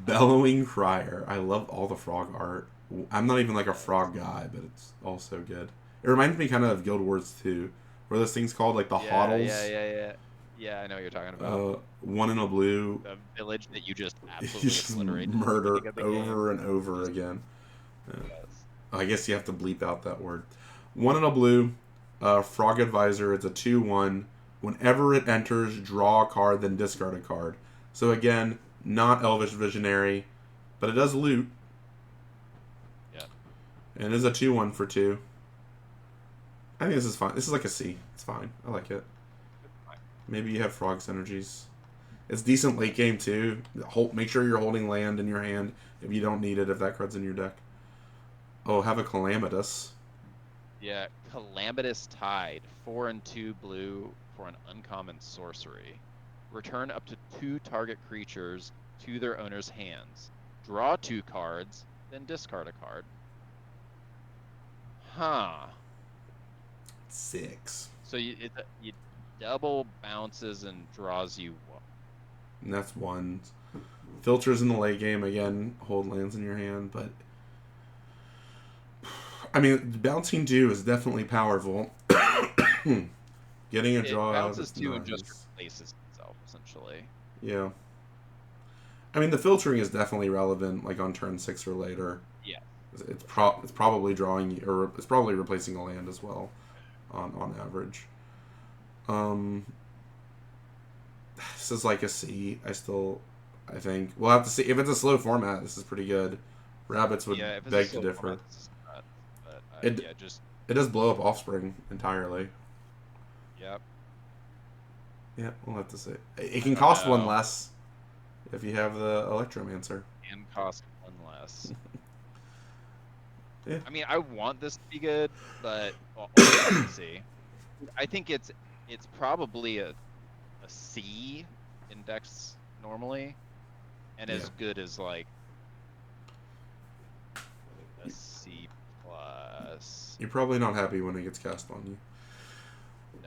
Bellowing Crier. I love all the frog art. I'm not even like a frog guy, but it's also good. It reminds me kind of Guild Wars 2. Where those things called like the Yeah, yeah, hodls. yeah, yeah. Yeah, I know what you're talking about. One in a blue. The village that you just You absolutely just obliterated at the murder beginning of the game. over and over Just again. Yeah. yes. I guess you have to bleep out that word. One in a blue. Frog Advisor. It's a 2/1. Whenever it enters, draw a card, then discard a card. So again, not Elvish Visionary, but it does loot. Yeah. And it is a 2/1 for 2. I think this is fine. This is like a C. It's fine. I like it. Maybe you have frog synergies. It's decent late game too. Make sure you're holding land in your hand if you don't need it, if that card's in your deck. Oh, have a Calamitous. Yeah, Calamitous Tide, 4 and 2 blue for an uncommon sorcery. Return up to 2 target creatures to their owner's hands. Draw 2 cards, then discard a card. Huh. 6. So you double bounces and draws you one. And that's 1. Filters in the late game, again, hold lands in your hand, but I mean, bouncing 2 is definitely powerful. Getting a draw It out bounces is 2 and just nice. replaces itself, essentially. Yeah. I mean, the filtering is definitely relevant, like on turn 6 or later. Yeah. It's probably drawing, or it's probably replacing a land as well, on average. This is like a C. I think we'll have to see if it's a slow format. This is pretty good. Rabbits would Yeah, if it's a beg to slow differ. format, this is not, but It yeah, just it does blow up Offspring entirely. yep. Yeah, we'll have to see. It can cost one less if you have the Electromancer. And cost one less. Yeah. I mean, I want this to be good, but we'll have to see. I think it's probably a C index normally, and as good as like a C plus. You're probably not happy when it gets cast on you.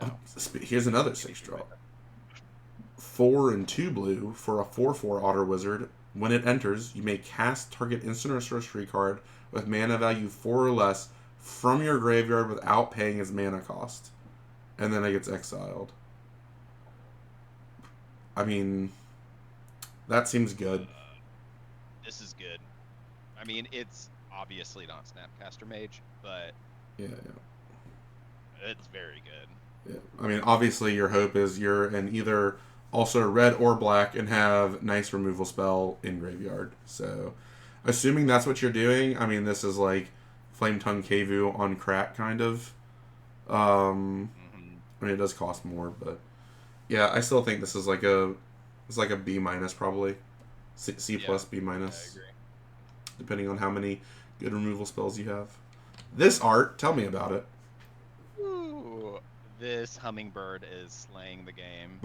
No. Here's another 6 draw. 4 and 2 blue for a 4/4 Otter Wizard. When it enters, you may cast target instant or sorcery card with mana value 4 or less from your graveyard without paying its mana cost. And then it gets exiled. I mean, that seems good. This is good. I mean, it's obviously not Snapcaster Mage, but Yeah. it's very good. Yeah. I mean, obviously your hope is you're in either also red or black and have nice removal spell in graveyard. So, assuming that's what you're doing, I mean, this is like Flame Tongue Kevu on crack, kind of. I mean, it does cost more, but yeah, I still think this is like it's like a B minus probably, C plus B minus, I agree. depending on how many good removal spells you have. This art, tell me about it. Ooh, this hummingbird is slaying the game.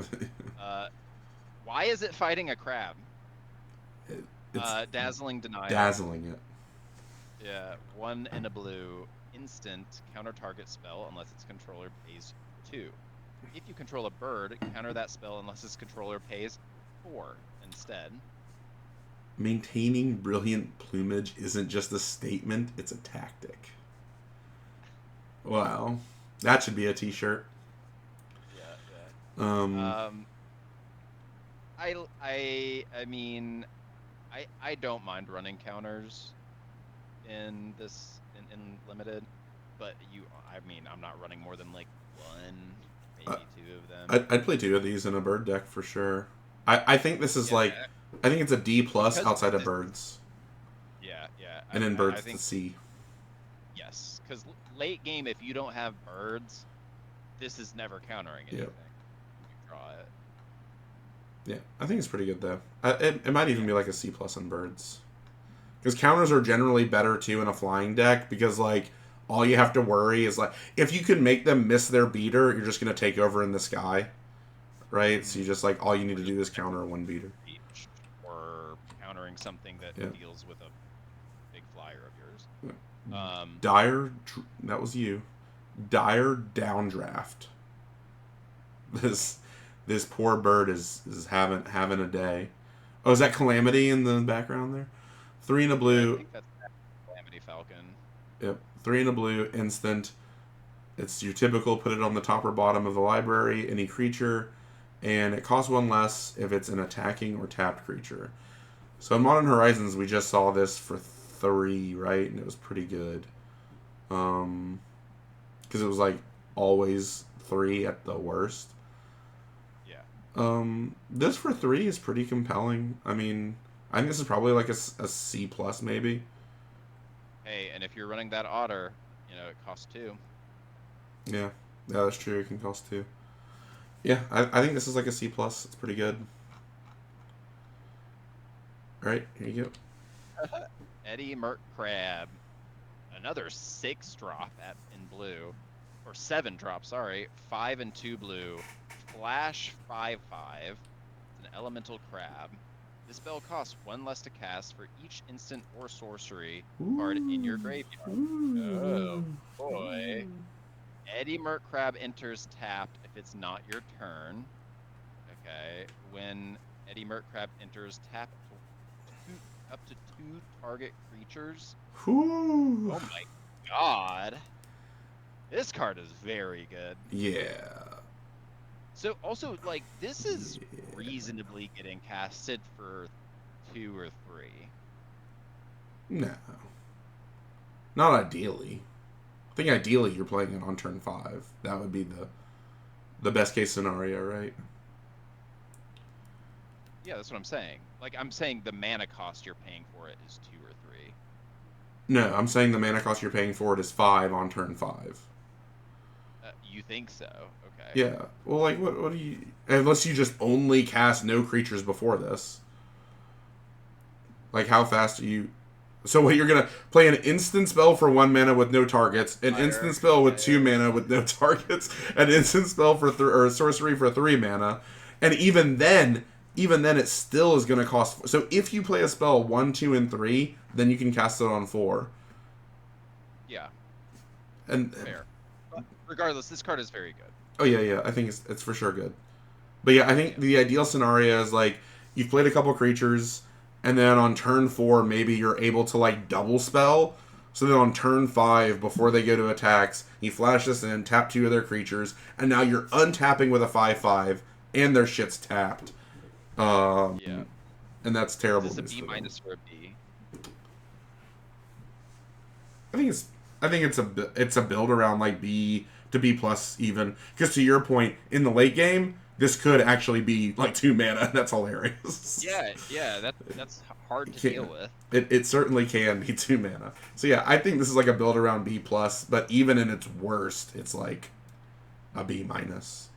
Why is it fighting a crab? It's Dazzling Denial. dazzling it. Yeah, 1 and a blue. Instant, counter target spell unless its controller pays 2. If you control a bird, counter that spell unless its controller pays 4 instead. Maintaining brilliant plumage isn't just a statement, it's a tactic. Wow. That should be a t-shirt. Yeah. I mean, I don't mind running counters in this in limited, but I mean, I'm not running more than like 1, maybe 2 of them. I'd play 2 of these in a bird deck for sure. I think this is like, I think it's a D plus outside of birds. Yeah. And in birds, it's a C. Yes, because late game, if you don't have birds, this is never countering anything. Yep. You draw it. Yeah, I think it's pretty good though. It might even be like a C plus on birds. Because counters are generally better too in a flying deck because like all you have to worry is like if you can make them miss their beater, you're just gonna take over in the sky, right? So you just like all you need to do is counter one beater. Or countering something that deals with a big flyer of yours. Dire, that was you. Dire Downdraft. This poor bird is having a day. Oh, is that Calamity in the background there? 3 and a Yeah, I blue. think that's Calamity Falcon. Yep. 3 and a blue, instant. It's your typical put it on the top or bottom of the library, any creature, and it costs 1 less if it's an attacking or tapped creature. So in Modern Horizons, we just saw this for 3, right? And it was pretty good. Because it was like always 3 at the worst. Yeah. This for 3 is pretty compelling. I mean, I think this is probably like a C plus maybe. Hey, and if you're running that otter, it costs 2. Yeah, that's true. It can cost 2. Yeah, I think this is like a C plus. It's pretty good. All right, here you go. Eddie Merc Crab. Another 6 drop in blue. Or 7 drop, sorry. 5 and 2 blue. Flash 5/5. It's an elemental crab. This spell costs 1 less to cast for each instant or sorcery card in your graveyard. Oh boy. Eddie Merc Crab enters tapped if it's not your turn. Okay. When Eddie Merc Crab enters tapped, up to 2 target creatures. Ooh. Oh my god. This card is very good. Yeah. So also, like, this is reasonably getting casted for 2 or 3. No. Not ideally. I think ideally you're playing it on turn 5. That would be the best case scenario, right? Yeah, that's what I'm saying. Like, I'm saying the mana cost you're paying for it is 2 or 3. No, I'm saying the mana cost you're paying for it is 5 on turn 5. You think so? Okay. Yeah. Well, like, what do you... Unless you just only cast no creatures before this. Like, how fast do you... So what, you're going to play an instant spell for 1 mana with no targets, an instant spell with 2 mana with no targets, an instant spell for or sorcery for 3 mana, and even then it still is going to cost... So if you play a spell 1, 2, and 3, then you can cast it on 4. Yeah. And fair. But regardless, this card is very good. Oh yeah, I think it's for sure good. But yeah, I think the ideal scenario is like you've played a couple creatures, and then on turn 4 maybe you're able to like double spell. So then on turn 5, before they go to attacks, you flash this in, tap 2 of their creatures, and now you're untapping with a 5/5, and their shit's tapped. Yeah. And that's terrible. Is this a B minus or a B? I think it's a build around like B to B plus even, because to your point, in the late game, this could actually be like 2 mana. That's hilarious. Yeah, that's hard to deal with. It certainly can be 2 mana. So yeah, I think this is like a build around B plus, but even in its worst, it's like a B minus.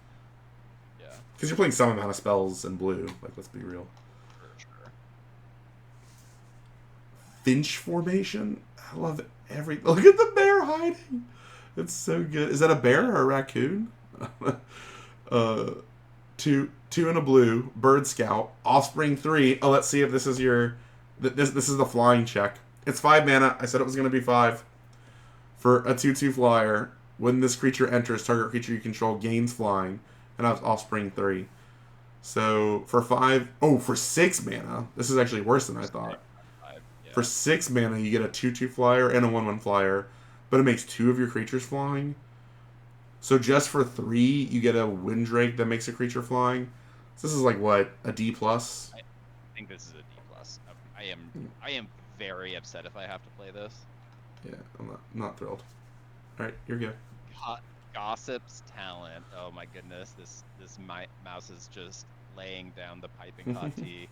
Yeah. Because you're playing some amount of spells in blue. Like, let's be real. For sure. Finch formation. I love every. Look at the bear hiding. It's so good. Is that a bear or a raccoon? 2 and a blue. Bird Scout. Offspring 3. Oh, let's see if this is your. This is the flying check. It's 5 mana. I said it was going to be 5. For a 2/2 flyer, when this creature enters, target creature you control gains flying, and I have Offspring 3. So for 5, for 6 mana, this is actually worse than I thought. Yeah. For 6 mana, you get a 2/2 flyer and a 1/1 flyer, but it makes 2 of your creatures flying. So just for 3, you get a Windrake that makes a creature flying. So this is like what, a D plus? I think this is a D plus. I am very upset if I have to play this. Yeah, I'm not thrilled. All right, you're good. Gossip's Talent. Oh my goodness, this mouse is just laying down the piping hot tea.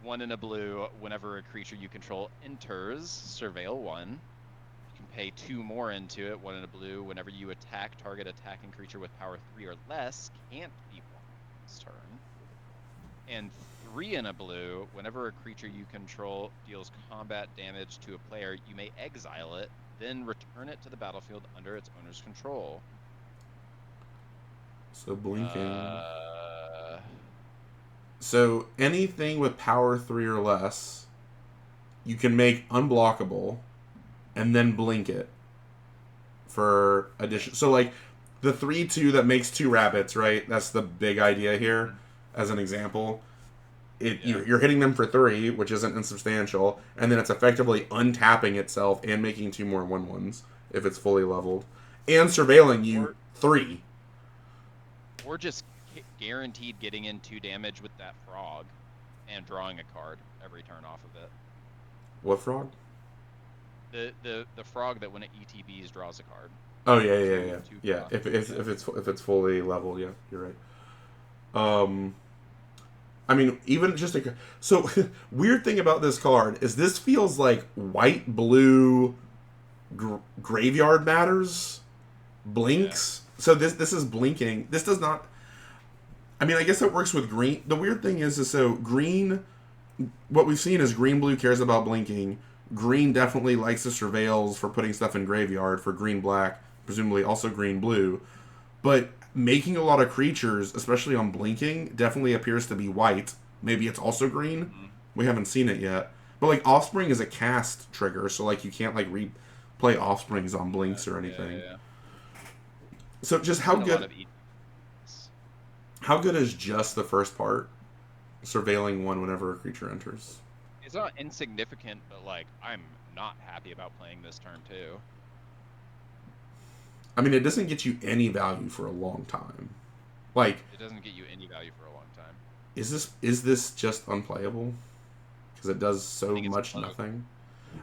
1 and a blue. Whenever a creature you control enters, surveil 1. You can pay 2 more into it. 1 and a blue. Whenever you attack, target attacking creature with power 3 or less can't be blocked this turn. And 3 and a blue. Whenever a creature you control deals combat damage to a player, you may exile it, then return it to the battlefield under its owner's control. So blinking. So anything with power 3 or less, you can make unblockable, and then blink it for addition. So like the 3/2 that makes 2 rabbits, right? That's the big idea here, as an example. you're hitting them for 3, which isn't insubstantial, and then it's effectively untapping itself and making 2 more 1/1s if it's fully leveled, and surveilling you 3. Or just guaranteed getting in 2 damage with that frog and drawing a card every turn off of it. What frog? The frog that when it ETBs draws a card. Oh yeah. If it's fully leveled, yeah, you're right. I mean, even just so weird thing about this card is this feels like white blue graveyard matters blinks. Yeah. So this is blinking. This does not. I mean, I guess it works with green. The weird thing is so green. What we've seen is green blue cares about blinking. Green definitely likes the surveils for putting stuff in graveyard. For green black, presumably also green blue, but making a lot of creatures, especially on blinking, definitely appears to be white. Maybe it's also green. Mm-hmm. We haven't seen it yet. But like Offspring is a cast trigger, so like you can't like replay Offsprings on blinks or anything. Yeah. So just how good is just the first part? Surveilling 1 whenever a creature enters. It's not insignificant, but like I'm not happy about playing this turn too. I mean, it doesn't get you any value for a long time. Like it doesn't get you any value for a long time. Is this just unplayable? Because it does so much nothing.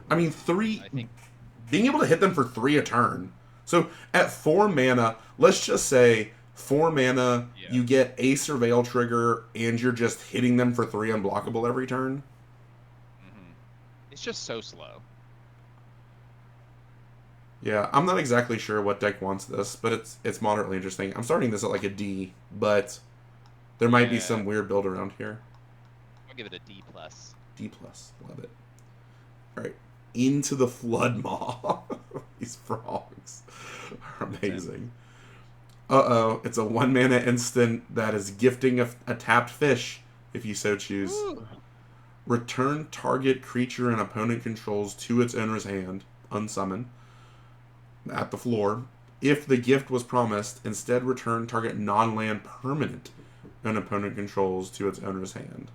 I mean, being able to hit them for 3 a turn. So at 4 mana, let's just say 4 mana, you get a surveil trigger, and you're just hitting them for 3 unblockable every turn. Mm-hmm. It's just so slow. Yeah, I'm not exactly sure what deck wants this, but it's moderately interesting. I'm starting this at like a D, but there might be some weird build around here. I'll give it a D+. D+, love it. All right, Into the Flood Maw. These frogs are amazing. Uh-oh, it's a 1 mana instant that is gifting a tapped fish, if you so choose. Ooh. Return target creature an opponent controls to its owner's hand, unsummon, at the floor. If the gift was promised, instead return target non-land permanent an opponent controls to its owner's hand.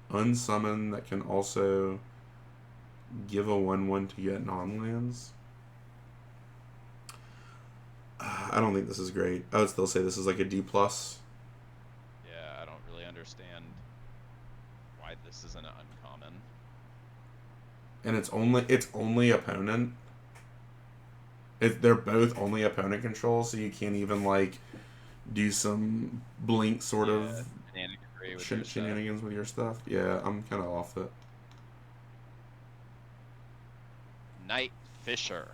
Unsummon that can also give a 1/1 to get non-lands. I don't think this is great. I would still say this is like a D+. Yeah, I don't really understand why this isn't an uncommon. And it's only opponent. They're both only opponent control, so you can't even like do some blink sort of shenanigans with your stuff. Yeah, I'm kind of off it. Night Fisher.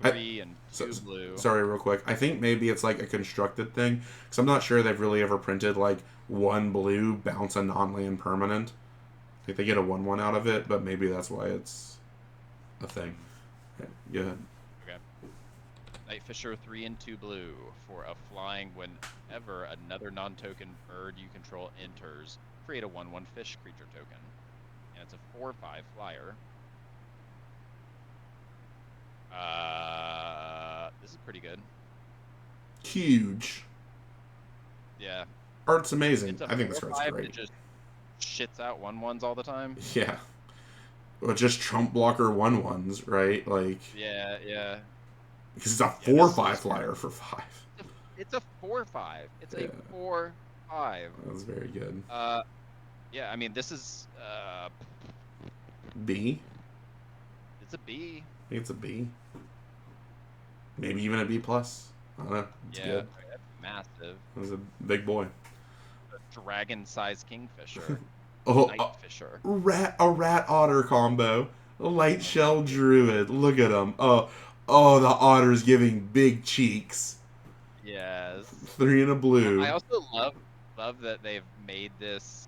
3 and 2 blue. Sorry, real quick. I think maybe it's like a constructed thing, because I'm not sure they've really ever printed like 1 blue bounce a non-land permanent. I think they get a 1/1 out of it, but maybe that's why it's a thing. Okay, go ahead. Okay. Night Fisher 3 and 2 blue for a flying. Whenever another non-token bird you control enters, create a 1/1 fish creature token, and it's a 4/5 flyer. This is pretty good. Huge. Yeah. Art's amazing. I think this card's great. It just shits out 1/1s all the time. Yeah. Well, just trump blocker 1/1s, right? Like. Yeah. Because it's a 4/5 flyer for 5. It's a 4/5. It's a 4/5. That's very good. Yeah. I mean, this is B. It's a B. I think it's a B. Maybe even a B+. I don't know. It's good. That's massive. It was a big boy. A dragon-sized kingfisher. Night Fisher. A rat otter combo. A light shell druid. Look at him. Oh, the otter's giving big cheeks. Yes. 3 and a blue. I also love that they've made these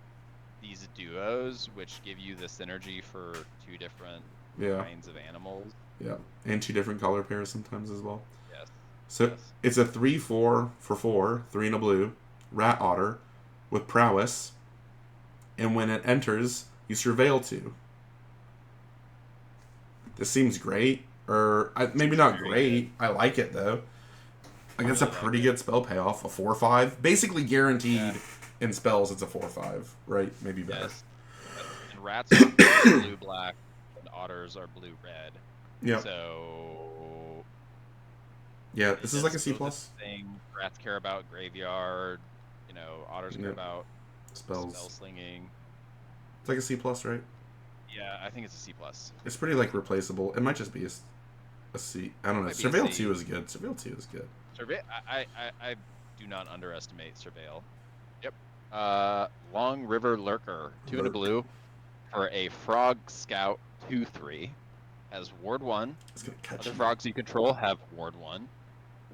duos, which give you the synergy for 2 different kinds of animals. Yeah, and 2 different color pairs sometimes as well. Yes. So it's a 3/4 for 4, 3 and a blue, rat otter, with prowess, and when it enters, you surveil 2. This seems great, or maybe not great. I like it though. Like, it's a pretty good spell payoff. A 4/5. Basically guaranteed in spells, it's a 4/5, right? Maybe better. Yes. And rats are blue-black, and otters are blue-red. Yeah. So... Yeah, this is like a C+. Thing. Rats care about graveyard. You know, otters care about spell slinging. It's like a C+, right? Yeah, I think it's a C+. It's pretty, like, replaceable. It might just be a C. I don't know. Surveil 2 is good. Surveil 2 is good. I do not underestimate Surveil. Yep. Long River Lurker, 2 and a blue for a Frog Scout 2/3. Has Ward 1. Other frogs you control have Ward 1.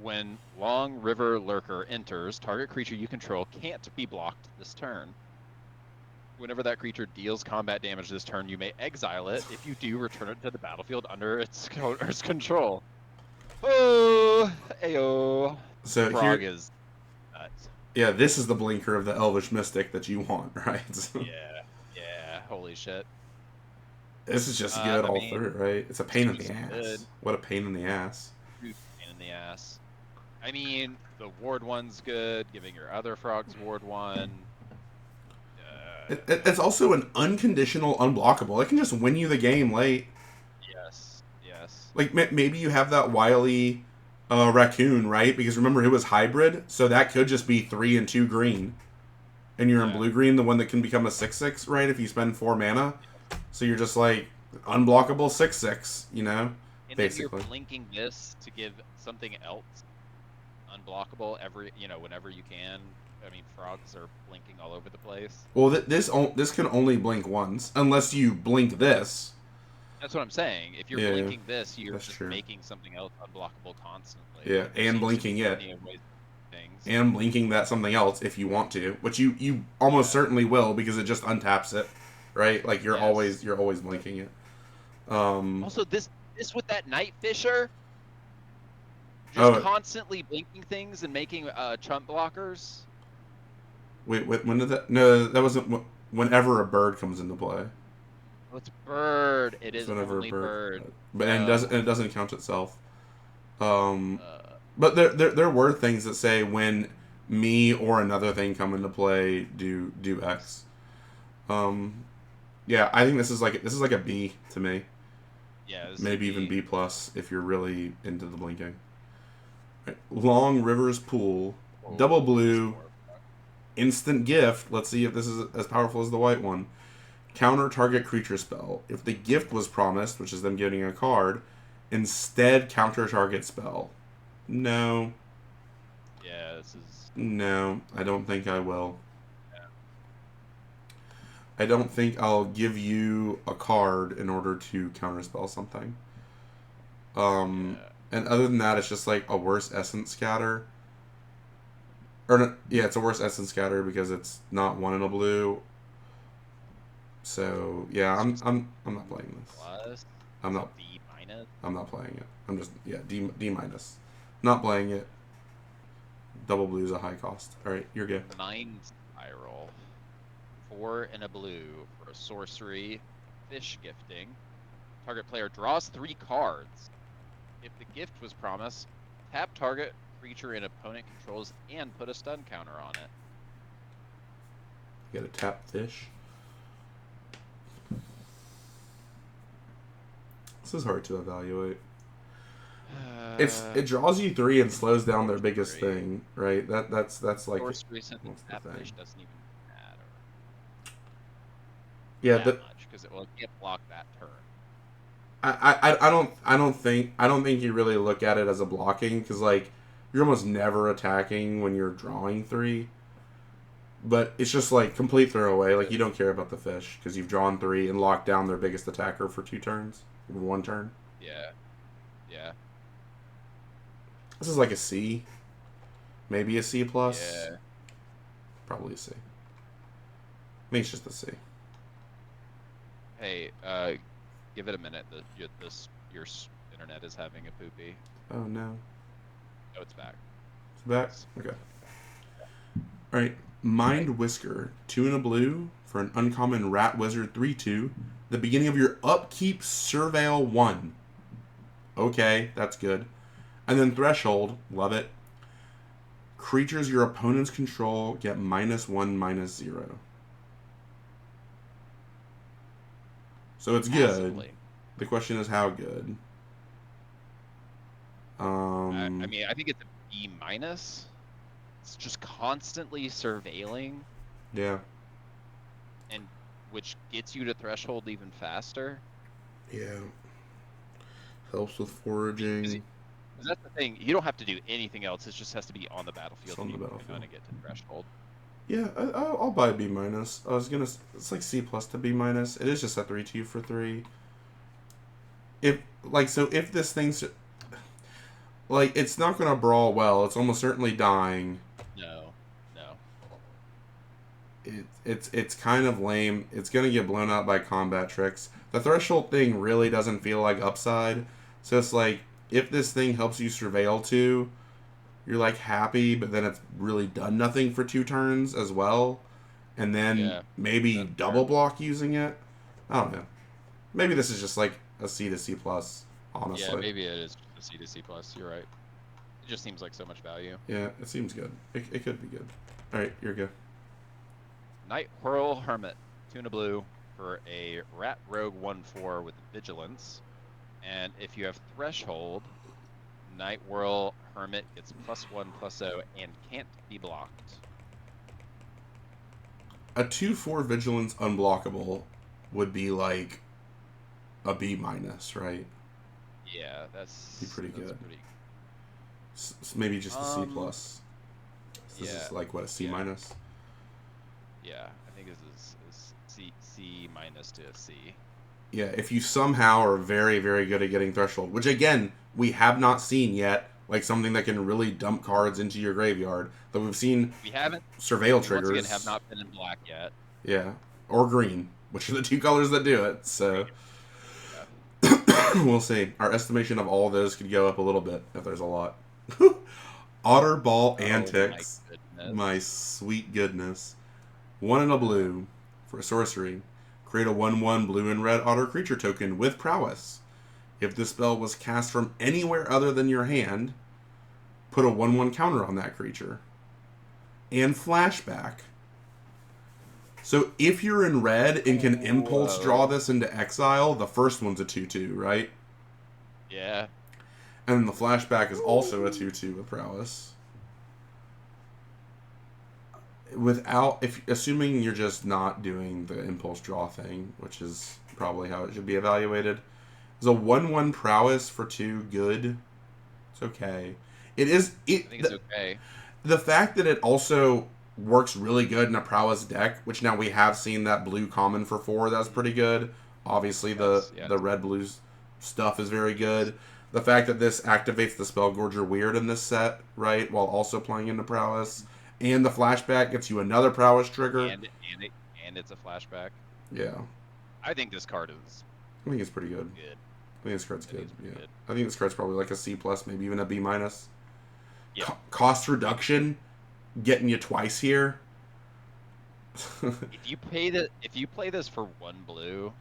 When Long River Lurker enters, target creature you control can't be blocked this turn. Whenever that creature deals combat damage this turn, you may exile it. If you do, return it to the battlefield under its control. Oh, ayo. So Frog is nuts. Yeah, this is the blinker of the Elvish Mystic that you want, right? Yeah, holy shit. This is just good all through, right? It's a pain in the ass. Good. What a pain in the ass. Pain in the ass. I mean, the Ward 1's good, giving your other frogs Ward 1. It's also an unconditional unblockable. It can just win you the game late. Yes. Like, maybe you have that wily raccoon, right? Because remember, it was hybrid, so that could just be 3 and 2 green. And you're in blue-green, the one that can become a 6/6, right? If you spend 4 mana. So you're just like, unblockable 6/6, you know? And basically. then you're blinking this to give something else unblockable whenever you can. I mean, frogs are blinking all over the place. Well, this can only blink once, unless you blink this. That's what I'm saying. If you're blinking this, you're just making something else unblockable constantly. Yeah, and blinking it. And blinking that something else if you want to, which you almost certainly will because it just untaps it, right? Like you're always blinking it. Also, this with that Night Fisher, just constantly blinking things and making chump blockers. Wait, when did that? No, that wasn't. Whenever a bird comes into play. Oh, it's bird. It is only bird. But and it doesn't count itself. But there were things that say when me or another thing come into play, do X. Yeah, I think this is like a B to me. Yeah. Maybe even B+ if you're really into the blinking. Right. Long Rivers Pool, double blue, instant gift. Let's see if this is as powerful as the white one. Counter target creature spell. If the gift was promised, which is them getting a card, instead counter target spell. No. Yeah, this is... No, I don't think I will. Yeah. I don't think I'll give you a card in order to counterspell something. And other than that, it's just like a worse Essence Scatter. Or no, yeah, it's a worse Essence Scatter because it's not 1 in a blue. So yeah, I'm not playing this. Plus, I'm not. D-. I'm not playing it. I'm just D-. Not playing it. Double blue is a high cost. All right, you're good. Mind Spiral. 4 and a blue for a sorcery. Fish gifting. Target player draws 3 cards. If the gift was promised, tap target creature an opponent controls and put a stun counter on it. You gotta tap fish. This is hard to evaluate. It draws you 3 and slows down their biggest thing, right? That's like. Sorcery since tap fish doesn't even matter. Yeah, that much because it can't block that turn. I don't think you really look at it as a blocking because like you're almost never attacking when you're drawing 3. But it's just like complete throwaway. Like you don't care about the fish because you've drawn 3 and locked down their biggest attacker for 2 turns, 1 turn. Yeah. This is like a C, maybe a C+. Yeah. Probably a C. I think it's just a C. Hey, give it a minute. Your internet is having a poopy. Oh no. Oh, it's back. It's back? Okay. Alright. Mind Whisker. 2 and a blue for an uncommon Rat Wizard 3/2. The beginning of your upkeep Surveil 1. Okay, that's good. And then Threshold. Love it. Creatures your opponents control get -1/-0. So it's good. Massively. The question is how good. I mean, I think it's a B minus. It's just constantly surveilling, Yeah. and which gets you to threshold even faster. Yeah. Helps with Because foraging. that's the thing. You don't have to do anything else. It just has to be on the battlefield. It's on And the you battlefield. kind of get to threshold. Yeah, I'll buy a B minus. I was gonna. It's like C plus to B minus. It is just a 3/2 for 3. If if this thing's like, it's not gonna brawl well. It's almost certainly dying. No. It's kind of lame. It's gonna get blown out by combat tricks. The threshold thing really doesn't feel like upside. So it's like, if this thing helps you surveil too, you're like happy, but then it's really done nothing for 2 turns as well. And then Yeah, maybe that's double fair. block using it. I don't know. Maybe this is just like a C to C plus, Yeah, honestly. maybe it is a C to C plus. You're right. It just seems like so much value. Yeah, it seems good. It could be good. Alright, you're good. Night Whirl Hermit, 2 and a blue for a Rat Rogue 1/4 with Vigilance. And if you have Threshold, Night Whirl Hermit gets +1/+0 and can't be blocked. A 2/4 vigilance unblockable would be like a B minus, right? Yeah, that's Be pretty good. Pretty... Maybe just a C plus. This yeah, is like what, a C minus? Yeah, I think this is C minus to a C. Yeah, if you somehow are very, very good at getting threshold, which again we have not seen yet, like something that can really dump cards into your graveyard. Though we've seen We haven't. surveil We triggers. once again have not been in black yet. Yeah, or green, which are the 2 colors that do it. So Yeah. we'll see. Our estimation of all of those could go up a little bit if there's a lot. Otter Ball Antics. My sweet goodness. 1 and a blue for a sorcery. Create a 1/1 blue and red otter creature token with prowess. If this spell was cast from anywhere other than your hand, put a 1/1 counter on that creature. And flashback. So if you're in red and can impulse draw this into exile, the first one's a 2/2, right? Yeah. And then the flashback is also a 2/2 with prowess. Assuming you're just not doing the impulse draw thing, which is probably how it should be evaluated, is a 1/1 prowess for 2 good? It's okay. I think it's okay. The fact that it also works really good in a prowess deck, which now we have seen that blue common for 4, that's pretty good. Obviously, the red blue stuff is very good. The fact that this activates the Spellgorger Weird in this set, right, while also playing into prowess. And the flashback gets you another prowess trigger. And it's a flashback. Yeah. I think this card is... I think it's pretty good. Good. I think this card's good. Yeah. Good. I think this card's probably like a C plus, maybe even a B minus. Yeah. Cost reduction, getting you twice here. If you play this for 1 blue,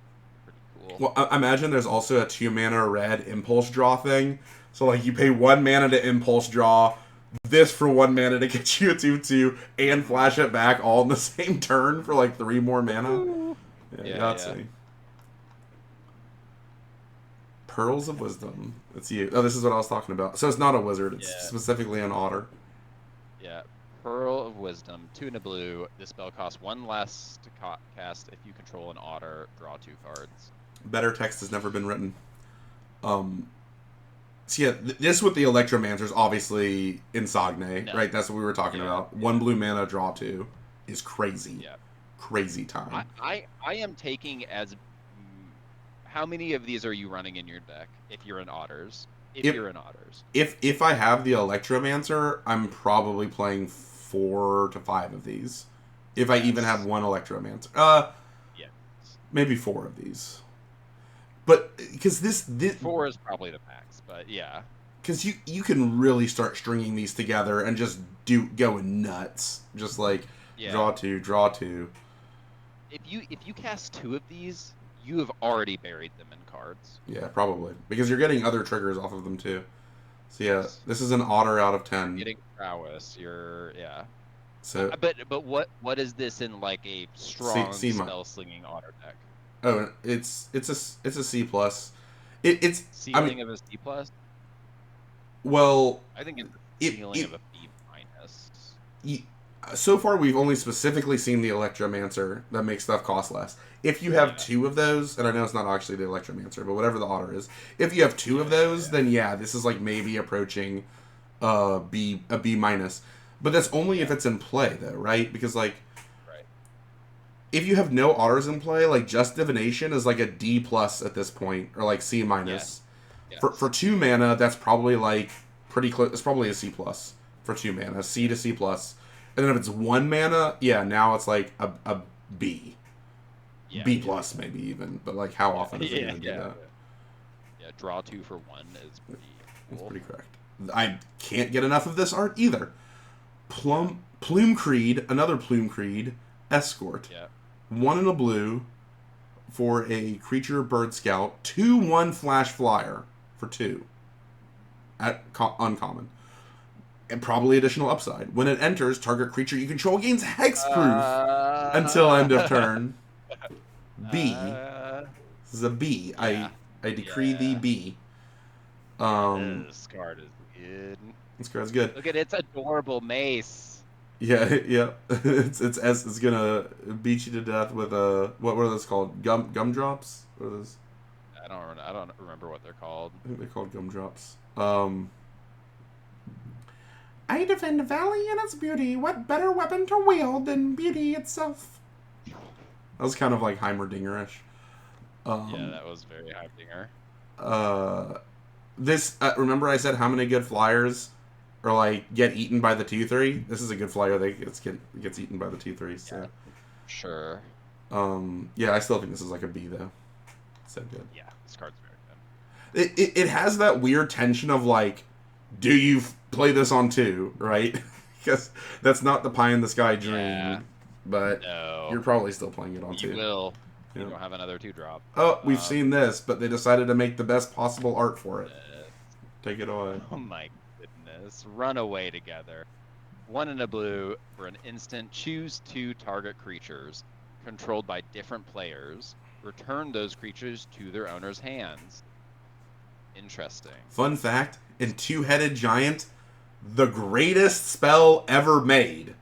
pretty cool. Well, I imagine there's also a 2 mana red impulse draw thing. So like you pay 1 mana to impulse draw, this for 1 mana to get you a 2/2, and flash it back all in the same turn for like 3 more mana. Yeah. Pearls of Wisdom. It's you. Oh, this is what I was talking about. So it's not a wizard. It's specifically an otter. Yeah. Pearl of Wisdom, 2 and a blue. This spell costs 1 less to cast if you control an otter. Draw 2 cards. Better text has never been written. So yeah, this with the Electromancers, obviously Insogne, right? That's what we were talking about. 1 blue mana, draw 2 is crazy. Yeah. Crazy time. I am taking as... How many of these are you running in your deck if you're in otters? If I have the Electromancer, I'm probably playing 4 to 5 of these. If I even have 1 Electromancer. Maybe 4 of these. But because this 4 is probably the max, but yeah. Because you can really start stringing these together and just going nuts. Just like draw 2, draw 2. If you cast 2 of these, you have already buried them in cards. Yeah, probably. Because you're getting other triggers off of them too. So yeah, this is an otter out of 10. Getting prowess. Yeah. So But what is this in like a strong C spell slinging otter deck? Oh, it's a C plus. It's I mean, Ceiling of a C plus. well, I think it's the it ceiling it of a B minus. y- so far we've only specifically seen the Electromancer that makes stuff cost less. If you have Yeah. two of those, and I know it's not actually the Electromancer, but whatever the otter is, if you have two of those, then yeah, this is like maybe approaching a B minus. But that's only if it's in play though, right? Because like Right. if you have no otters in play, like just divination is like a D plus at this point, or like C minus. Yes. For 2 mana, that's probably like pretty close. It's probably a C plus for 2 mana, C to C plus. And then if it's 1 mana, yeah, now it's like a B, B plus maybe even. But like, how often is it going to do that? Yeah, draw 2 for 1 is pretty cool. That's pretty correct. I can't get enough of this art either. Plume Creed, another Plume Creed, Escort. Yeah. 1 in a blue for a creature bird scout. 2/1 flash flyer for 2. At uncommon. And probably additional upside. When it enters, target creature you control gains hexproof until end of turn. B. This is a B. Yeah. I decree thee B. This card is good. This card's good. Look at its adorable mace. Yeah, yeah. It's gonna beat you to death with what are those called? Gumdrops? What are those? I don't remember what they're called. I think they're called gumdrops. I defend Valley and its beauty. What better weapon to wield than beauty itself? That was kind of like Heimerdingerish. Yeah, that was very Heimdinger. This remember I said how many good flyers are like get eaten by the 2/3? This is a good flyer that gets eaten by the 2/3. So. Yeah, sure. Yeah, I still think this is like a B though. So good. Yeah, this card's very good. It has that weird tension of like, do you play this on 2, right? Because that's not the pie in the sky dream, but you're probably still playing it on 2. You will. You don't have another 2-drop. Oh, we've seen this, but they decided to make the best possible art for it. Take it away. Oh my goodness. Run away together. 1 in a blue for an instant. Choose 2 target creatures controlled by different players. Return those creatures to their owner's hands. Interesting. Fun fact, in Two-Headed Giant, the greatest spell ever made.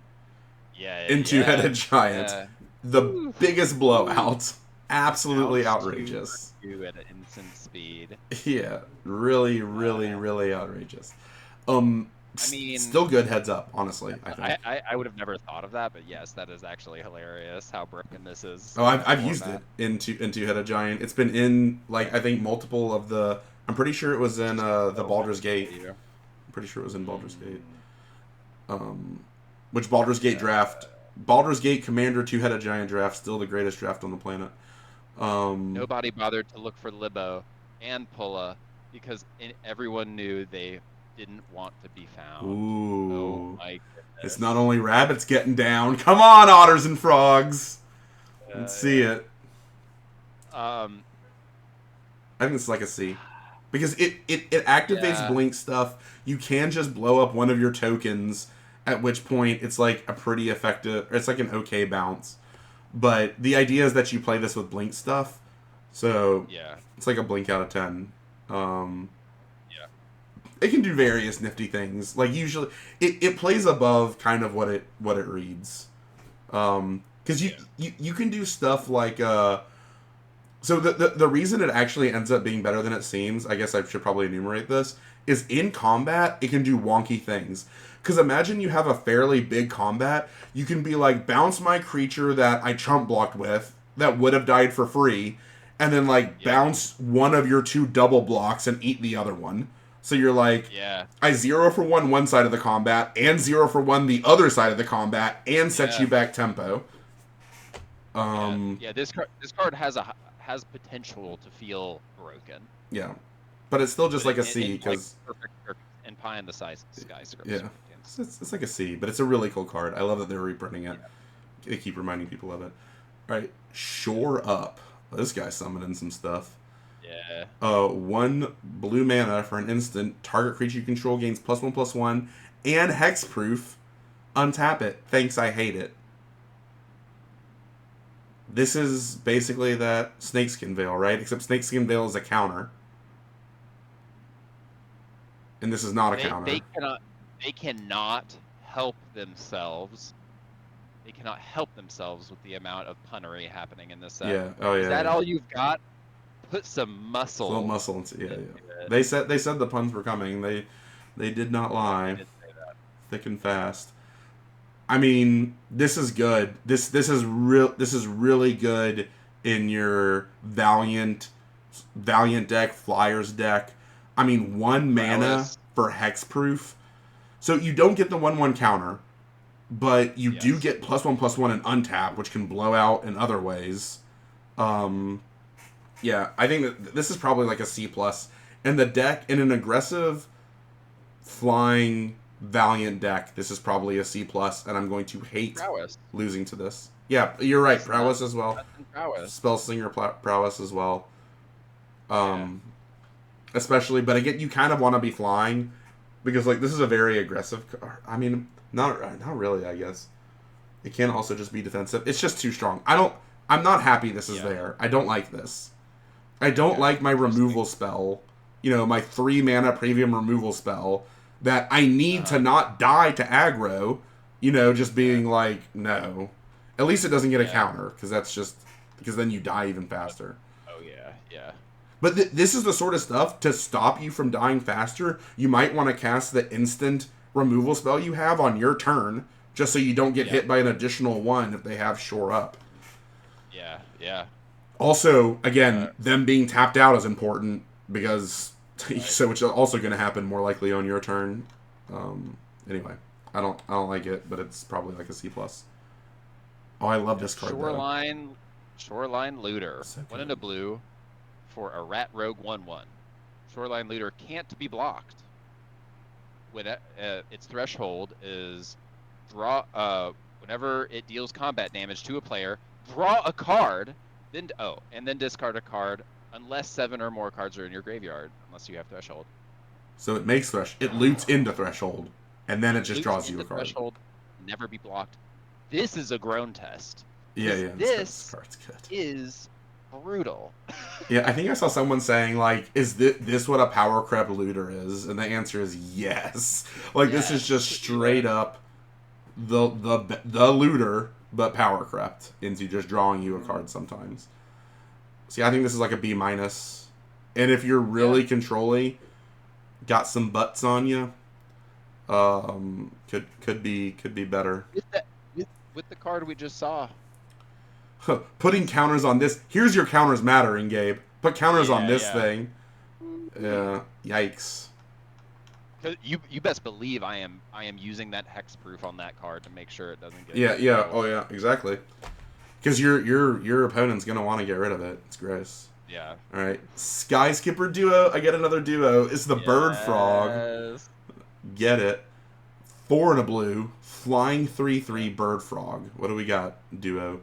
In Two-Headed Giant. The biggest blowout. Absolutely outrageous. You at an instant speed. Yeah, really, really, really outrageous. I mean, still good heads up, honestly. I think. I would have never thought of that, but yes, that is actually hilarious. How broken this is. Oh, I've used it in Two-Headed Giant. It's been in like I think multiple of the. I'm pretty sure it was in the Baldur's Gate. I'm pretty sure it was in Baldur's Gate. Which Baldur's Gate draft? Baldur's Gate Commander Two-Headed Giant draft, still the greatest draft on the planet. Nobody bothered to look for Libo and Pulla because everyone knew they didn't want to be found. Ooh. Oh my goodness. It's not only rabbits getting down. Come on, otters and frogs. Let's see it. I think it's like a C. Because it activates blink stuff. You can just blow up one of your tokens, at which point it's like a pretty effective, it's like an okay bounce. But the idea is that you play this with blink stuff. So it's like a blink out of 10. It can do various nifty things. Like usually it plays above kind of what it reads. Because you can do stuff like so the reason it actually ends up being better than it seems, I guess I should probably enumerate this, is in combat it can do wonky things. Because imagine you have a fairly big combat, you can be like, bounce my creature that I chump blocked with, that would have died for free, and then like bounce one of your 2 double blocks and eat the other one. So you're like, I 0 for 1 side of the combat, and 0 for 1 the other side of the combat, and set you back tempo. This card has potential to feel broken. Yeah, but it's still just like a C because perfect and pie in the sky script. Yeah, it's like a C, but it's a really cool card. I love that they're reprinting it. They keep reminding people of it. All right, Shore Up. This guy's summoning some stuff. Yeah. 1 blue mana for an instant. Target creature you control gains +1/+1 and hexproof. Untap it. Thanks, I hate it. This is basically that Snakeskin Veil, right? Except Snakeskin Veil is a counter. And this is not a counter. They cannot help themselves. They cannot help themselves with the amount of punnery happening in this set. Yeah. Oh yeah. Is that yeah. all you've got? Put some muscle. A little muscle into yeah. They said the puns were coming. They did not lie. They did say that. Thick and fast. I mean, this is good. This is really good in your Valiant deck, Flyers deck. I mean, 1 mana for hexproof. So you don't get the 1/1 counter, but you do get +1/+1 and untap, which can blow out in other ways. Yeah, I think that this is probably like a C+. And the deck, in an aggressive flying Valiant deck, this is probably a C+, and I'm going to hate losing to this. Yeah, you're right. Prowess as well. Spellslinger prowess as well. Especially, but again, you kind of want to be flying because like this is a very aggressive. I mean, not really. I guess it can also just be defensive. It's just too strong. I'm not happy this is there. I don't like this. I don't like my removal spell. You know, my 3 mana premium removal spell that I need to not die to aggro. You know, just being like no. At least it doesn't get a counter because then you die even faster. Oh yeah. But this is the sort of stuff to stop you from dying faster. You might want to cast the instant removal spell you have on your turn, just so you don't get hit by an additional 1 if they have Shore Up. Yeah. Also, again, them being tapped out is important because so which is also going to happen more likely on your turn. Anyway, I don't like it, but it's probably like a C+. Oh, I love this card. Shoreline Looter. So 1 in a blue. For a Rat Rogue 1/1. Shoreline Looter can't be blocked. When its threshold is draw. Whenever it deals combat damage to a player, draw a card, then discard a card unless 7 or more cards are in your graveyard, unless you have threshold. So it makes it loots into threshold, and then it just draws you a card. Threshold, never be blocked. This is a groan test. Yeah. This card's good. Is brutal. Yeah, I think I saw someone saying like, "Is this what a power creep looter is?" And the answer is yes. Like this is just straight up the looter, but power crept into just drawing you a card sometimes. See, I think this is like a B-, and if you're really controlling, got some butts on you, could be better. With the card we just saw. Putting counters on this. Here's your counters mattering, Gabe. Put counters on this thing. Yeah. Yikes. You best believe I am using that hexproof on that card to make sure it doesn't get. Yeah. Oh yeah. Exactly. Because your opponent's gonna want to get rid of it. It's gross. Yeah. All right. Sky Skipper duo. I get another duo. It's the Bird Frog. Get it. 4 in a blue. Flying 3/3 Bird Frog. What do we got? Duo.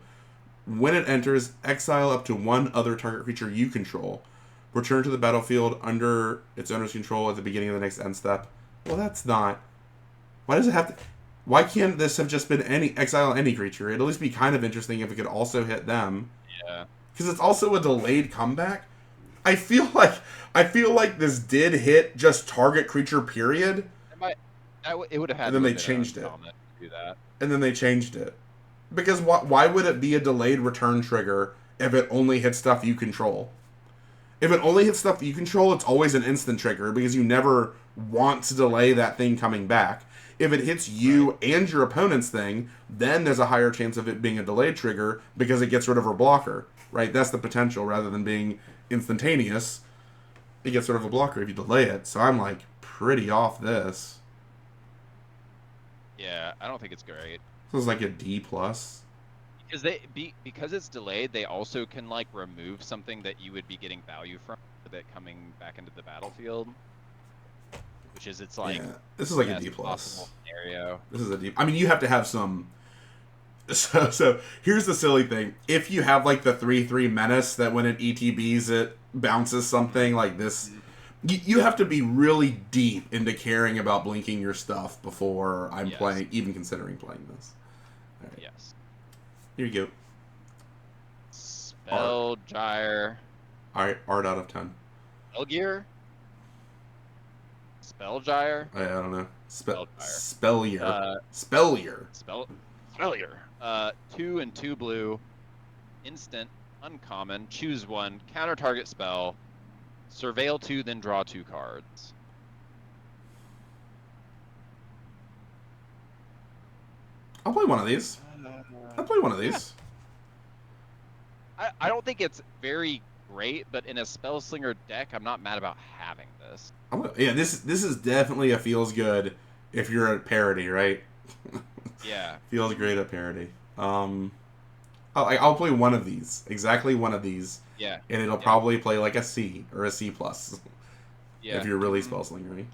When it enters, exile up to 1 other target creature you control. Return to the battlefield under its owner's control at the beginning of the next end step. Well, that's not... Why does it have to... Why can't this have just been exile any creature? It'd at least be kind of interesting if it could also hit them. Yeah. Because it's also a delayed comeback. I feel like this did hit just target creature, period. It would have had. And then they changed it. To do that. And then they changed it. Because why would it be a delayed return trigger if it only hits stuff you control? If it only hits stuff you control, it's always an instant trigger because you never want to delay that thing coming back. If it hits you and your opponent's thing, then there's a higher chance of it being a delayed trigger because it gets rid of her blocker, right? That's the potential rather than being instantaneous. It gets rid of a blocker if you delay it. So I'm like pretty off this. Yeah, I don't think it's great. This is like a D+. Because it's delayed, they also can like remove something that you would be getting value from that coming back into the battlefield. Which is this is like a D+. Scenario. This is a D. I mean, you have to have some. So here's the silly thing: if you have like the 3/3 menace that when it ETBs it bounces something like this, you have to be really deep into caring about blinking your stuff before I'm playing, even considering playing this. All right. Yes. Here you go. Spell Gyre. All right, art out of 10. Spellgear? Spell Gyre? I don't know. Spellgear. Spellier. Spellgear. 2 and 2 blue. Instant. Uncommon. Choose one. Counter target spell. Surveil 2, then draw 2 cards. I'll play one of these. I'll play one of these. I don't think it's very great, but in a Spellslinger deck, I'm not mad about having this. Yeah, this is definitely a feels good if you're at parity, right? Yeah. Feels great at parity. I'll play one of these. Exactly one of these. Yeah. And it'll probably play like a C or a C+. Yeah. If you're really Spellslinger-y.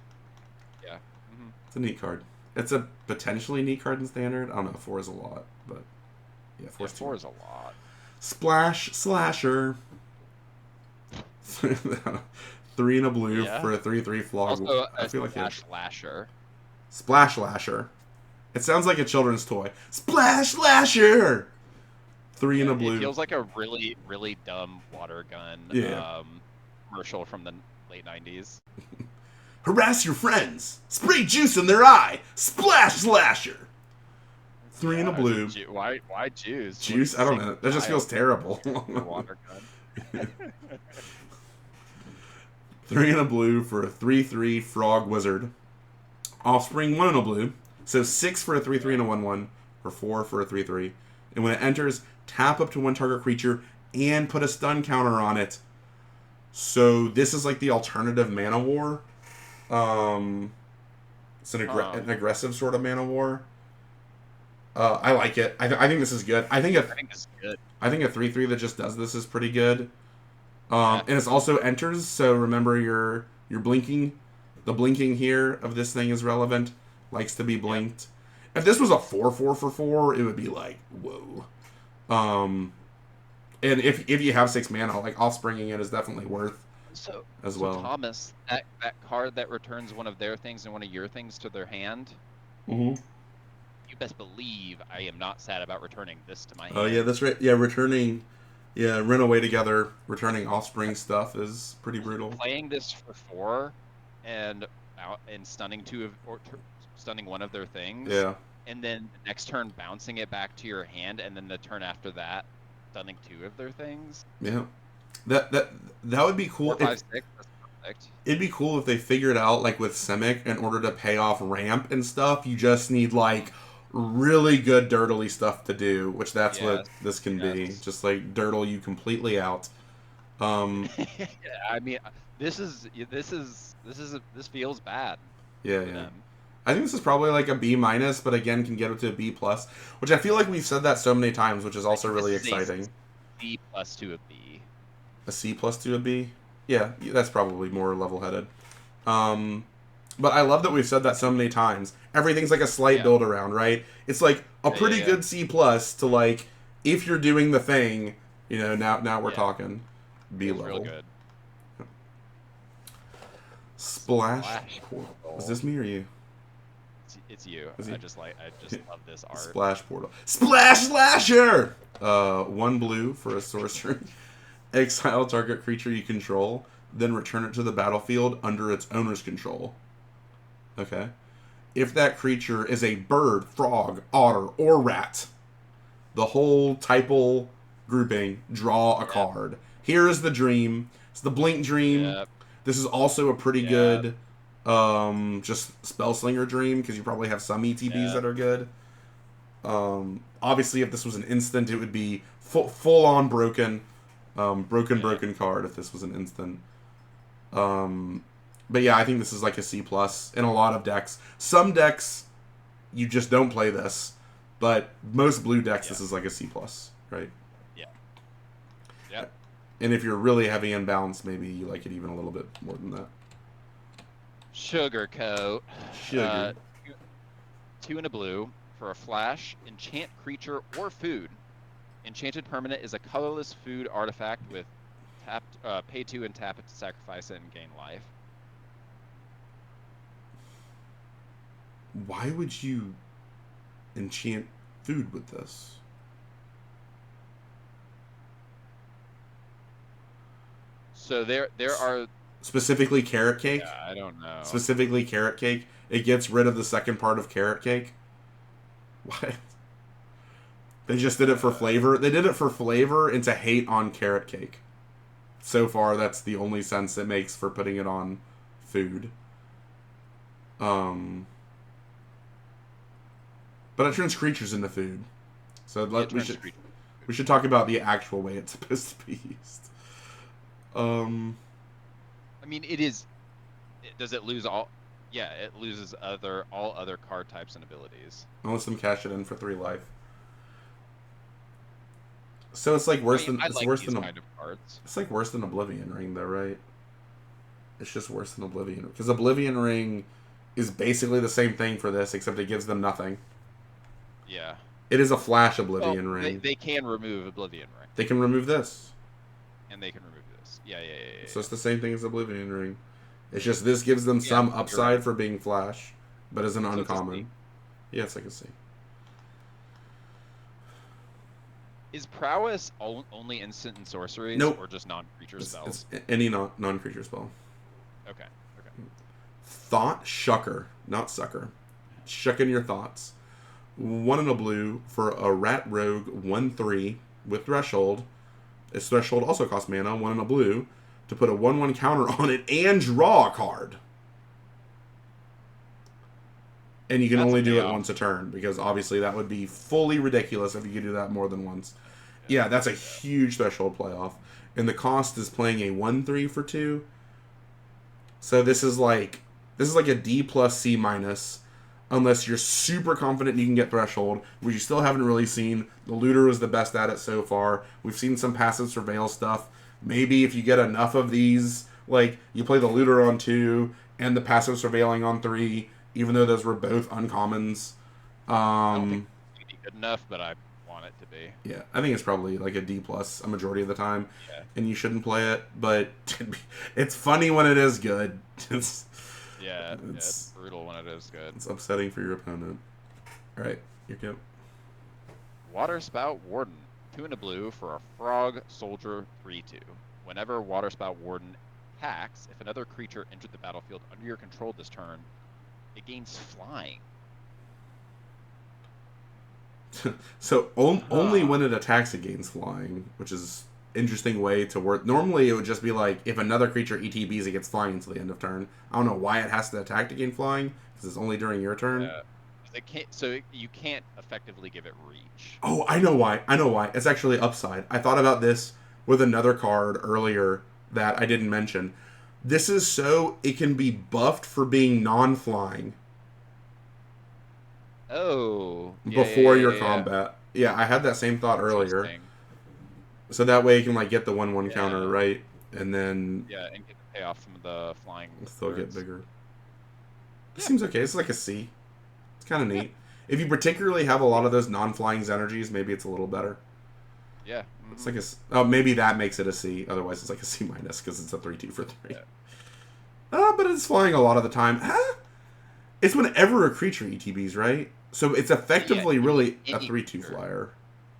Yeah. It's a neat card. It's a potentially neat card in Standard. I don't know, 4 is a lot, but... Yeah, 4 is a lot. Splash Slasher. 3 and a blue for a 3/3 flog. Also, I feel like Splash Lasher. Splash Lasher. It sounds like a children's toy. Splash Lasher! 3 and a blue. It feels like a really, really dumb water gun commercial from the late 90s. Harass your friends. Spray juice in their eye. Splash Slasher. 3 and a blue. Why juice? Juice? I don't know. That just feels terrible. Water gun. 3 and a blue for a 3/3 frog wizard. Offspring 1 and a blue. So 6 for a 3/3 and a 1/1. Or 4 for a 3/3. And when it enters, tap up to one target creature and put a stun counter on it. So this is like the alternative Mana War. It's an aggressive sort of Mana War. I like it. I think this is good. I think this is good. I think a 3/3 that just does this is pretty good. And it's also enters, so remember your blinking. The blinking here of this thing is relevant. Likes to be blinked. If this was a 4/4 for 4, it would be like, whoa. And if you have 6 mana, like offspringing it is definitely worth as well. Thomas, that card that returns one of their things and one of your things to their hand. Mm-hmm. You best believe I am not sad about returning this to my hand. Oh yeah, that's right. Yeah, returning. Yeah, run away together. Returning offspring stuff is pretty brutal. Playing this for 4 and stunning stunning one of their things. Yeah. And then the next turn bouncing it back to your hand, and then the turn after that stunning 2 of their things. Yeah. That would be cool. 4, 5, 6. That's perfect. It'd be cool if they figured out, like with Simic, in order to pay off ramp and stuff, you just need like really good dirtly stuff to do, which that's what this can be. Just like dirtle you completely out. Yeah, I mean, this feels bad. Yeah. I think this is probably like a B-, but again can get it to a B+, which I feel like we've said that so many times, which is also really exciting. C+ to a B. A C+ to a B? Yeah, that's probably more level-headed. But I love that we've said that so many times. Everything's like a slight build around, right? It's like a pretty good C+ to like, if you're doing the thing, now we're talking B level. Real good. Splash Portal. Is this me or you? It's you. I just love this art. Splash Portal. Splash Slasher! 1 blue for a sorcery. Exile target creature you control, then return it to the battlefield under its owner's control. Okay. If that creature is a bird, frog, otter, or rat, the whole typal grouping, draw a card. Here is the dream. It's the Blink Dream. Yep. This is also a pretty good just Spellslinger Dream, because you probably have some ETBs that are good. Obviously, if this was an instant, it would be full-on broken. Broken card if this was an instant. But yeah, I think this is like a C+ in a lot of decks. Some decks, you just don't play this. But most blue decks, this is like a C+, right? Yeah. Yep. And if you're really heavy in balance, maybe you like it even a little bit more than that. Sugarcoat. Sugar. 2 and a blue for a flash, enchant creature or food. Enchanted permanent is a colorless food artifact with pay 2 and tap it to sacrifice it and gain life. Why would you enchant food with this? So there are specifically carrot cake. Yeah, I don't know. Specifically carrot cake. It gets rid of the second part of carrot cake. What? They just did it for flavor. They did it for flavor and to hate on carrot cake. So far, that's the only sense it makes for putting it on food. But it turns creatures into food. So we should talk about the actual way it's supposed to be used. I mean, does it lose all? Yeah, it loses all other card types and abilities. Unless them cash it in for 3 life. So it's like worse than It's like worse than Oblivion Ring, though, right? It's just worse than Oblivion, because Oblivion Ring is basically the same thing for this, except it gives them nothing. Yeah. It is a flash Oblivion Ring. They can remove Oblivion Ring. They can remove this. And they can remove this. Yeah. So it's the same thing as Oblivion Ring. It's just this gives them some upside for being flash, but as an uncommon. Yeah, it's like a C. Is prowess only instant and sorceries, nope. Or just non-creature spells? It's any non-creature spell. Okay. Thought Shucker, not Sucker. Shucking your thoughts. 1 and a blue for a Rat Rogue 1/3 with Threshold. Its Threshold also costs mana, 1 and a blue, to put a 1/1 counter on it and draw a card. And you can only do it once a turn, because obviously that would be fully ridiculous if you could do that more than once. Yeah, that's a huge threshold playoff. And the cost is playing a 1/3 for 2. So this is like a D plus C minus, unless you're super confident you can get threshold, which you still haven't really seen. The looter was the best at it so far. We've seen some passive surveil stuff. Maybe if you get enough of these, like you play the looter on 2 and the passive surveilling on 3, even though those were both uncommons. I don't think it's good enough, but I want it to be. Yeah, I think it's probably like a D plus a majority of the time. Yeah. And you shouldn't play it, but it's funny when it is good. It's brutal when it is good. It's upsetting for your opponent. All right, your go. Waterspout Warden, 2 and a blue for a Frog Soldier 3/2. Whenever Waterspout Warden attacks, if another creature entered the battlefield under your control this turn, it gains flying. So only when it attacks it gains flying, which is interesting way to work. Normally it would just be like if another creature ETBs it gets flying until the end of turn. I don't know why it has to attack to gain flying, because it's only during your turn. Yeah. So you can't effectively give it reach. Oh, I know why. It's actually upside. I thought about this with another card earlier that I didn't mention. This is so it can be buffed for being non-flying. Oh. Before your combat. Yeah, I had that same thought earlier. So that way you can like get the 1/1 counter, right? And then and get the payoff from the flying. Still get bigger. It seems okay. It's like a C. It's kind of neat. If you particularly have a lot of those non-flying energies, maybe it's a little better. Yeah. Mm-hmm. It's like a maybe that makes it a C. Otherwise, it's like a C minus because it's a 3/2 for 3. Yeah. But it's flying a lot of the time. It's whenever a creature ETBs, right? So it's effectively really a 3/2 flyer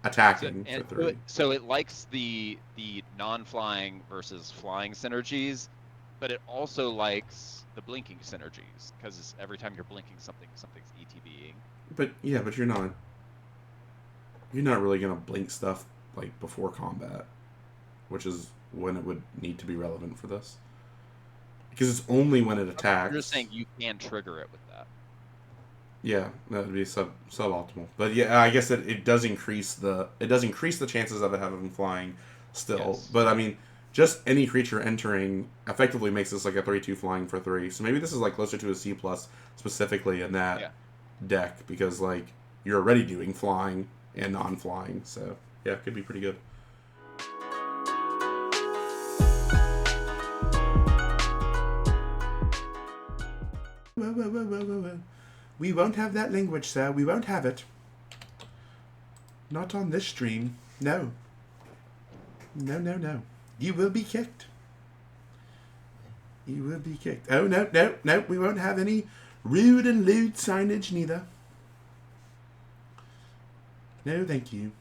attacking for 3. So it likes the non-flying versus flying synergies, but it also likes the blinking synergies, because every time you're blinking something's ETBing. But you're not really gonna blink stuff like before combat, which is when it would need to be relevant for this, because it's only when it attacks. You're just saying you can trigger it with that. Yeah, that would be suboptimal. But yeah, I guess it does increase the chances of it having flying still. Yes. But I mean, just any creature entering effectively makes this like a 3/2 flying for 3. So maybe this is like closer to a C plus specifically in that deck, because like you're already doing flying and non-flying. So yeah, it could be pretty good. Whoa. We won't have that language, sir. We won't have it. Not on this stream. No. You will be kicked. You will be kicked. Oh, no. We won't have any rude and lewd signage neither. No, thank you.